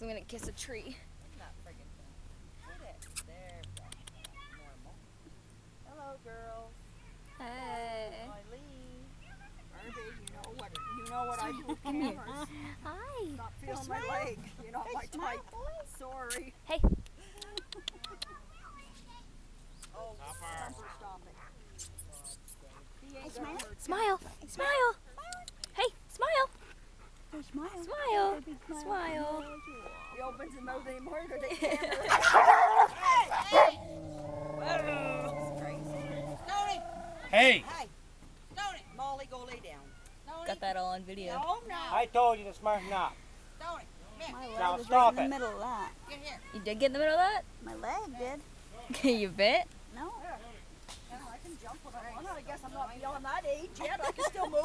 I'm gonna kiss a tree. Not friggin' thing. Hit it. There, normal. Hello, girls. Hey. Eileen. Irby, you know what I do with cameras. Hi. Stop feeling my leg. You're not my type. Sorry. Hey. Oh, stop it. He ain't gonna hurt you. Smile. Smile. Hey, smile. Oh, smile. Smile. Baby, Smile. He opens his mouth anymore, they're the camera. Hey! Hey, Stoney. Molly, go lay down. Got that all on video. No. I told you to smarten up. Stoney, My leg Now was stop right in it. the middle of that. get here. You did get in the middle of that? My leg did. You bit? No. I can jump when I want. I guess I'm not beyond that age yet. I can still move.